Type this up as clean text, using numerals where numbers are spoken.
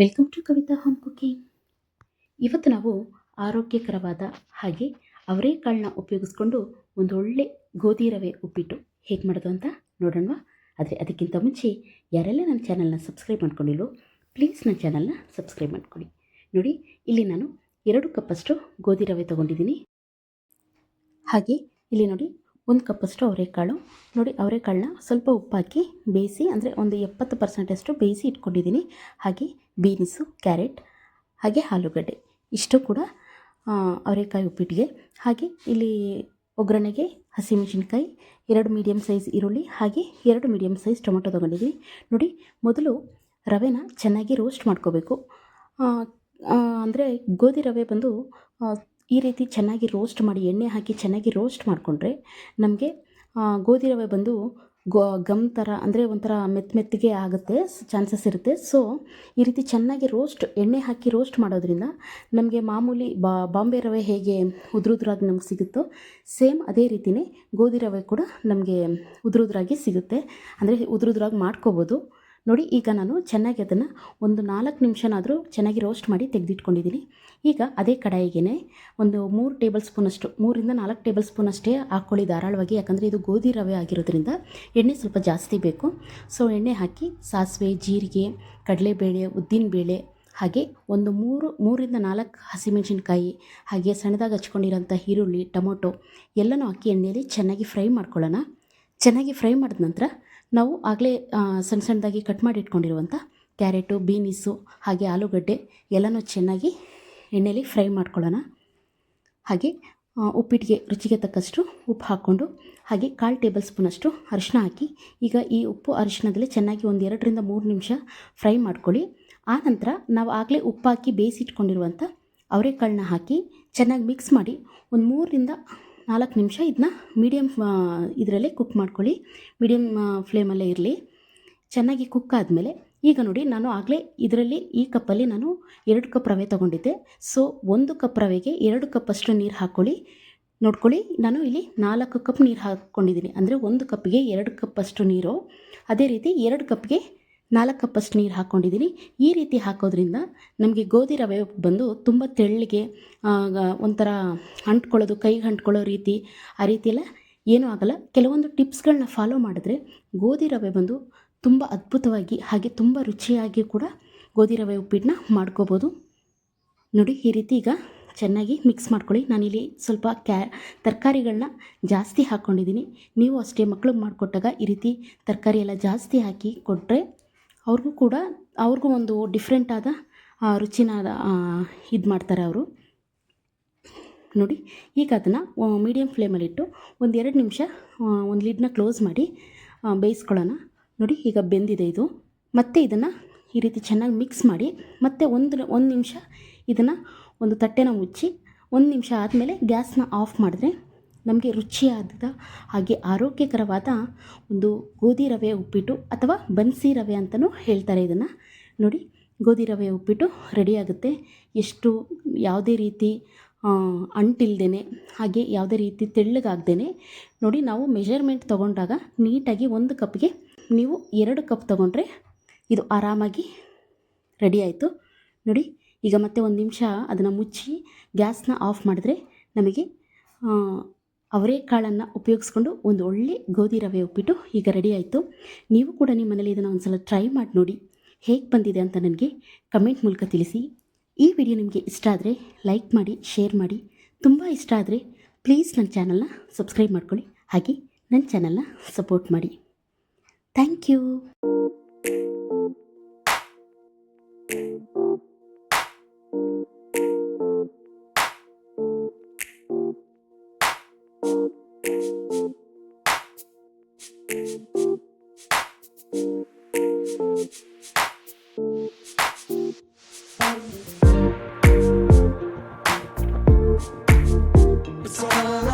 Welcome to Kavita home cooking. ಇವತ್ತು ನಾವು ಆರೋಗ್ಯಕರವಾದ ಹಾಗೆ ಅವರೆಕಾಳನ್ನ ಉಪಯೋಗಿಸ್ಕೊಂಡು ಒಂದು ಒಳ್ಳೆ ಗೋಧಿ ರವೆ ಉಪ್ಪಿಟ್ಟು ಹೇಗೆ ಮಾಡೋದು ಅಂತ ನೋಡೋಣ. ಆದರೆ ಅದಕ್ಕಿಂತ ಮುಂಚೆ ಯಾರೆಲ್ಲ ನನ್ನ ಚಾನಲ್ನ ಸಬ್ಸ್ಕ್ರೈಬ್ ಮಾಡ್ಕೊಂಡಿಲ್ಲೋ ಪ್ಲೀಸ್ ನನ್ನ ಚಾನಲ್ನ ಸಬ್ಸ್ಕ್ರೈಬ್ ಮಾಡ್ಕೊಳ್ಳಿ. ನೋಡಿ, ಇಲ್ಲಿ ನಾನು 2 ಕಪ್ಪಷ್ಟು ಗೋಧಿ ರವೆ ತೊಗೊಂಡಿದ್ದೀನಿ. ಹಾಗೆ ಇಲ್ಲಿ ನೋಡಿ 1 ಕಪ್ಪಷ್ಟು ಅವರೆಕಾಳು. ನೋಡಿ, ಅವರೆಕಾಳನ್ನ ಸ್ವಲ್ಪ ಉಪ್ಪಾಕಿ ಬೇಯಿಸಿ, ಅಂದರೆ ಒಂದು 70% ಬೇಯಿಸಿ ಇಟ್ಕೊಂಡಿದ್ದೀನಿ. ಹಾಗೆ ಬೀನ್ಸು, ಕ್ಯಾರೆಟ್, ಹಾಗೆ ಆಲೂಗಡ್ಡೆ ಇಷ್ಟು ಕೂಡ ಅವರೆಕಾಯಿ ಉಪ್ಪಿಟ್ಟಿಗೆ. ಹಾಗೆ ಇಲ್ಲಿ ಒಗ್ಗರಣೆಗೆ ಹಸಿಮೆಣಸಿನ್ಕಾಯಿ, 2 ಮೀಡಿಯಮ್ ಸೈಜ್ ಈರುಳ್ಳಿ, ಹಾಗೆ 2 ಮೀಡಿಯಮ್ ಸೈಜ್ ಟೊಮೊಟೊ ತೊಗೊಂಡಿದ್ದೀನಿ. ನೋಡಿ, ಮೊದಲು ರವೆನ ಚೆನ್ನಾಗಿ ರೋಸ್ಟ್ ಮಾಡ್ಕೋಬೇಕು. ಅಂದರೆ ಗೋಧಿ ರವೆ ಬಂದು ಈ ರೀತಿ ಚೆನ್ನಾಗಿ ರೋಸ್ಟ್ ಮಾಡಿ ಎಣ್ಣೆ ಹಾಕಿ ಚೆನ್ನಾಗಿ ರೋಸ್ಟ್ ಮಾಡಿಕೊಂಡ್ರೆ ನಮಗೆ ಗೋಧಿ ರವೆ ಬಂದು ಗಮ್ ಥರ, ಅಂದರೆ ಒಂಥರ ಮೆತ್ತಗೆ ಆಗುತ್ತೆ ಚಾನ್ಸಸ್ ಇರುತ್ತೆ. ಸೊ ಈ ರೀತಿ ಚೆನ್ನಾಗಿ ಎಣ್ಣೆ ಹಾಕಿ ರೋಸ್ಟ್ ಮಾಡೋದ್ರಿಂದ ನಮಗೆ ಮಾಮೂಲಿ ಬಾಂಬೆ ರವೆ ಹೇಗೆ ಉದುರಾಗಿ ನಮ್ಗೆ ಸಿಗುತ್ತೋ ಸೇಮ್ ಅದೇ ರೀತಿಯೇ ಗೋಧಿ ರವೆ ಕೂಡ ನಮಗೆ ಉದುರಾಗಿ ಸಿಗುತ್ತೆ, ಅಂದರೆ ಉದುರಾಗಿ ಮಾಡ್ಕೋಬೋದು. ನೋಡಿ, ಈಗ ನಾನು ಚೆನ್ನಾಗಿ ಅದನ್ನು ಒಂದು 4 ನಿಮಿಷನಾದರೂ ಚೆನ್ನಾಗಿ ರೋಸ್ಟ್ ಮಾಡಿ ತೆಗೆದಿಟ್ಕೊಂಡಿದ್ದೀನಿ. ಈಗ ಅದೇ ಕಡಾಯಿಗೆ ಒಂದು 3 ಟೇಬಲ್ ಸ್ಪೂನಷ್ಟು, 3ರಿಂದ 4 ಟೇಬಲ್ ಸ್ಪೂನ್ ಅಷ್ಟೇ ಹಾಕ್ಕೊಳ್ಳಿ ಧಾರಾಳವಾಗಿ, ಯಾಕಂದರೆ ಇದು ಗೋಧಿ ರವೆ ಆಗಿರೋದ್ರಿಂದ ಎಣ್ಣೆ ಸ್ವಲ್ಪ ಜಾಸ್ತಿ ಬೇಕು. ಸೊ ಎಣ್ಣೆ ಹಾಕಿ ಸಾಸಿವೆ, ಜೀರಿಗೆ, ಕಡಲೆಬೇಳೆ, ಉದ್ದಿನಬೇಳೆ, ಹಾಗೆ ಒಂದು 3ರಿಂದ 4 ಹಸಿಮೆಣಸಿನ್ಕಾಯಿ, ಹಾಗೆ ಸಣ್ಣದಾಗಿ ಹಚ್ಕೊಂಡಿರೋಂಥ ಈರುಳ್ಳಿ, ಟೊಮೊಟೊ ಎಲ್ಲನೂ ಹಾಕಿ ಎಣ್ಣೆಯಲ್ಲಿ ಚೆನ್ನಾಗಿ ಫ್ರೈ ಮಾಡ್ಕೊಳ್ಳೋಣ. ಚೆನ್ನಾಗಿ ಫ್ರೈ ಮಾಡಿದ ನಂತರ ನಾವು ಆಗಲೇ ಸಣ್ಣದಾಗಿ ಕಟ್ ಮಾಡಿ ಇಟ್ಕೊಂಡಿರುವಂಥ ಕ್ಯಾರೆಟು, ಬೀನಿಸು, ಹಾಗೆ ಆಲೂಗಡ್ಡೆ ಎಲ್ಲನೂ ಚೆನ್ನಾಗಿ ಎಣ್ಣೆಯಲ್ಲಿ ಫ್ರೈ ಮಾಡ್ಕೊಳ್ಳೋಣ. ಹಾಗೆ ಉಪ್ಪಿಟ್ಟಿಗೆ ರುಚಿಗೆ ತಕ್ಕಷ್ಟು ಉಪ್ಪು ಹಾಕ್ಕೊಂಡು, ಹಾಗೆ 1/4 ಟೇಬಲ್ ಸ್ಪೂನಷ್ಟು ಅರಿಶಿನ ಹಾಕಿ, ಈಗ ಈ ಉಪ್ಪು ಅರಿಶಿನದಲ್ಲಿ ಚೆನ್ನಾಗಿ ಒಂದು 2ರಿಂದ 3 ನಿಮಿಷ ಫ್ರೈ ಮಾಡ್ಕೊಳ್ಳಿ. ಆನಂತರ ನಾವು ಆಗಲೇ ಉಪ್ಪು ಹಾಕಿ ಬೇಯಿಸಿಟ್ಕೊಂಡಿರುವಂಥ ಅವರೆಕಾಳನ್ನ ಹಾಕಿ ಚೆನ್ನಾಗಿ ಮಿಕ್ಸ್ ಮಾಡಿ ಒಂದು 3ರಿಂದ 4 ನಿಮಿಷ ಇದನ್ನ ಮೀಡಿಯಮ್ ಇದರಲ್ಲೇ ಕುಕ್ ಮಾಡ್ಕೊಳ್ಳಿ. ಮೀಡಿಯಮ್ ಫ್ಲೇಮಲ್ಲೇ ಇರಲಿ. ಚೆನ್ನಾಗಿ ಕುಕ್ ಆದಮೇಲೆ ಈಗ ನೋಡಿ, ನಾನು ಆಗಲೇ ಇದರಲ್ಲಿ ಈ ಕಪ್ಪಲ್ಲಿ ನಾನು 2 ಕಪ್ ರವೆ ತೊಗೊಂಡಿದ್ದೆ. ಸೊ 1 ಕಪ್ ರವೆಗೆ 2 ಕಪ್ಪಷ್ಟು ನೀರು ಹಾಕ್ಕೊಳ್ಳಿ. ನೋಡ್ಕೊಳ್ಳಿ, ನಾನು ಇಲ್ಲಿ 4 ಕಪ್ ನೀರು ಹಾಕ್ಕೊಂಡಿದ್ದೀನಿ, ಅಂದರೆ 1 ಕಪ್ಪಿಗೆ 2 ಕಪ್ಪಷ್ಟು ನೀರು. ಅದೇ ರೀತಿ 2 ಕಪ್ಗೆ 4 ಕಪ್ಪಷ್ಟು ನೀರು ಹಾಕ್ಕೊಂಡಿದ್ದೀನಿ. ಈ ರೀತಿ ಹಾಕೋದ್ರಿಂದ ನಮಗೆ ಗೋಧಿ ರವೆ ಬಂದು ತುಂಬ ತೆಳ್ಳಗೆ ಒಂಥರ ಅಂಟ್ಕೊಳ್ಳೋದು, ಕೈಗೆ ಅಂಟ್ಕೊಳ್ಳೋ ರೀತಿ ಆ ರೀತಿ ಎಲ್ಲ ಏನೂ ಆಗಲ್ಲ. ಕೆಲವೊಂದು ಟಿಪ್ಸ್ಗಳನ್ನ ಫಾಲೋ ಮಾಡಿದ್ರೆ ಗೋಧಿ ರವೆ ಬಂದು ತುಂಬ ಅದ್ಭುತವಾಗಿ ಹಾಗೆ ತುಂಬ ರುಚಿಯಾಗಿ ಕೂಡ ಗೋಧಿ ರವೆ ಉಪ್ಪಿಟ್ಟನ್ನ ಮಾಡ್ಕೋಬೋದು. ನೋಡಿ, ಈ ರೀತಿ ಈಗ ಚೆನ್ನಾಗಿ ಮಿಕ್ಸ್ ಮಾಡ್ಕೊಳ್ಳಿ. ನಾನಿಲ್ಲಿ ಸ್ವಲ್ಪ ತರಕಾರಿಗಳನ್ನ ಜಾಸ್ತಿ ಹಾಕ್ಕೊಂಡಿದ್ದೀನಿ. ನೀವು ಅಷ್ಟೇ ಮಕ್ಳಿಗೆ ಮಾಡಿಕೊಟ್ಟಾಗ ಈ ರೀತಿ ತರಕಾರಿ ಎಲ್ಲ ಜಾಸ್ತಿ ಹಾಕಿ ಕೊಟ್ಟರೆ ಅವ್ರಿಗೂ ಒಂದು ಡಿಫ್ರೆಂಟ್ ಆದ ರುಚಿನ ಇದು ಮಾಡ್ತಾರೆ ಅವರು. ನೋಡಿ, ಈಗ ಅದನ್ನು ಮೀಡಿಯಮ್ ಫ್ಲೇಮಲ್ಲಿಟ್ಟು ಒಂದು 2 ನಿಮಿಷ ಒಂದು ಲಿಡ್ನ ಕ್ಲೋಸ್ ಮಾಡಿ ಬೇಯಿಸ್ಕೊಳ್ಳೋಣ. ನೋಡಿ, ಈಗ ಬೆಂದಿದೆ ಇದು. ಮತ್ತೆ ಇದನ್ನು ಈ ರೀತಿ ಚೆನ್ನಾಗಿ ಮಿಕ್ಸ್ ಮಾಡಿ ಮತ್ತೆ ಒಂದು ನಿಮಿಷ ಇದನ್ನು ಒಂದು ತಟ್ಟೆನ ಮುಚ್ಚಿ 1 ನಿಮಿಷ ಆದಮೇಲೆ ಗ್ಯಾಸ್ನ ಆಫ್ ಮಾಡಿದ್ರೆ ನಮಗೆ ರುಚಿಯಾದ ಹಾಗೆ ಆರೋಗ್ಯಕರವಾದ ಒಂದು ಗೋಧಿ ರವೆ ಉಪ್ಪಿಟ್ಟು, ಅಥವಾ ಬನ್ಸಿ ರವೆ ಅಂತಲೂ ಹೇಳ್ತಾರೆ ಇದನ್ನು. ನೋಡಿ, ಗೋಧಿ ರವೆ ಉಪ್ಪಿಟ್ಟು ರೆಡಿಯಾಗುತ್ತೆ. ಯಾವುದೇ ರೀತಿ ಅಂಟಿಲ್ದೇ, ಹಾಗೆ ಯಾವುದೇ ರೀತಿ ತೆಳ್ಳಗಾಗ್ದೇ. ನೋಡಿ, ನಾವು ಮೆಜರ್ಮೆಂಟ್ ತೊಗೊಂಡಾಗ ನೀಟಾಗಿ 1 ಕಪ್ಗೆ ನೀವು 2 ಕಪ್ ತೊಗೊಂಡ್ರೆ ಇದು ಆರಾಮಾಗಿ ರೆಡಿ ಆಯಿತು. ನೋಡಿ, ಈಗ ಮತ್ತೆ 1 ನಿಮಿಷ ಅದನ್ನು ಮುಚ್ಚಿ ಗ್ಯಾಸ್ನ ಆಫ್ ಮಾಡಿದ್ರೆ ನಮಗೆ ಅವರೆಕಾಳನ್ನು ಉಪಯೋಗಿಸ್ಕೊಂಡು ಒಂದು ಒಳ್ಳೆ ಗೋಧಿ ರವೆ ಉಪ್ಪಿಟ್ಟು ಈಗ ರೆಡಿ ಆಯಿತು. ನೀವು ಕೂಡ ನಿಮ್ಮ ಮನೇಲಿ ಇದನ್ನು ಒಂದು ಸಲ ಟ್ರೈ ಮಾಡಿ ನೋಡಿ, ಹೇಗೆ ಬಂದಿದೆ ಅಂತ ನನಗೆ ಕಮೆಂಟ್ ಮೂಲಕ ತಿಳಿಸಿ. ಈ ವಿಡಿಯೋ ನಿಮಗೆ ಇಷ್ಟ ಆದರೆ ಲೈಕ್ ಮಾಡಿ, ಶೇರ್ ಮಾಡಿ. ತುಂಬ ಇಷ್ಟ ಆದರೆ ಪ್ಲೀಸ್ ನನ್ನ ಚಾನಲ್ನ ಸಬ್ಸ್ಕ್ರೈಬ್ ಮಾಡ್ಕೊಳ್ಳಿ, ಹಾಗೆ ನನ್ನ ಚಾನಲ್ನ ಸಪೋರ್ಟ್ ಮಾಡಿ. Thank you. It's all